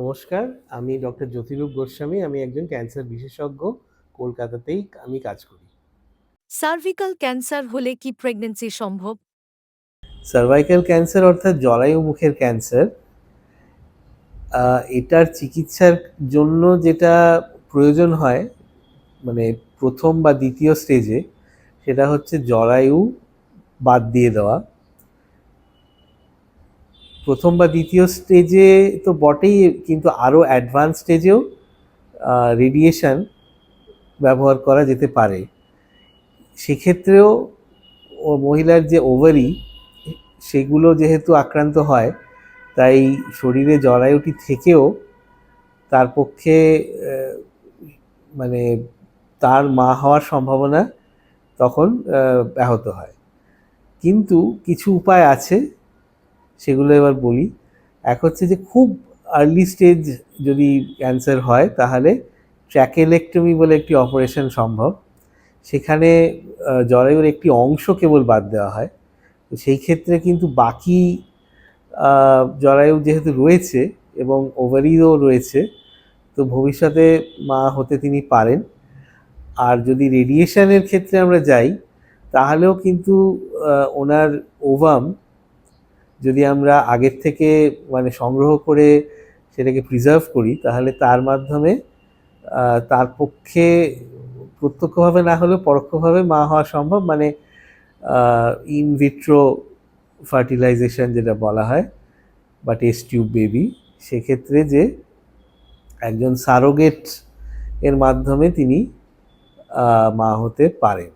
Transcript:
নমস্কার, আমি ডক্টর জ্যোতিরূপ গোস্বামী। আমি একজন ক্যান্সার বিশেষজ্ঞ। কলকাতাতেই আমি কাজ করি। সার্ভিক্যাল ক্যান্সার হলে কি প্রেগন্যান্সি সম্ভব? সার্ভাইকাল ক্যান্সার অর্থাৎ জরায়ু মুখের ক্যান্সার, এটার চিকিৎসার জন্য যেটা প্রয়োজন হয়, মানে প্রথম বা দ্বিতীয় স্টেজে, সেটা হচ্ছে জরায়ু বাদ দিয়ে দেওয়া। প্রথম বা দ্বিতীয় স্টেজে তো বটেই, কিন্তু আরও অ্যাডভান্স স্টেজেও রেডিয়েশন ব্যবহার করা যেতে পারে। সেক্ষেত্রেও মহিলার যে ওভারি, সেগুলো যেহেতু আক্রান্ত হয়, তাই শরীরে জরায়ুটি থেকেও তার পক্ষে মানে তার মা হওয়ার সম্ভাবনা তখন ব্যাহত হয়। কিন্তু কিছু উপায় আছে, সেগুলো এবার বলি। এক হচ্ছে যে খুব আর্লি স্টেজ যদি ক্যান্সার হয়, তাহলে ট্র্যাকেলেক্টমি বলে একটি অপারেশন সম্ভব। সেখানে জরায়ুর একটি অংশ কেবল বাদ দেওয়া হয়। তো সেই ক্ষেত্রে কিন্তু বাকি জরায়ু যেহেতু রয়েছে এবং ওভারিও রয়েছে, তো ভবিষ্যতে মা হতে তিনি পারেন। আর যদি রেডিয়েশনের ক্ষেত্রে আমরা যাই, তাহলেও কিন্তু ওনার ওভাম যদি আমরা আগের থেকে সংগ্রহ করে সেটাকে প্রিজার্ভ করি, তাহলে তার মাধ্যমে তার পক্ষে প্রত্যক্ষভাবে না হলেও পরোক্ষভাবে মা হওয়া সম্ভব। ইন ভিট্রো ফার্টিলাইজেশন যেটা বলা হয়, বা টেস্ট টিউব বেবি। সেক্ষেত্রে যে একজন সারোগেট এর মাধ্যমে তিনি মা হতে পারেন।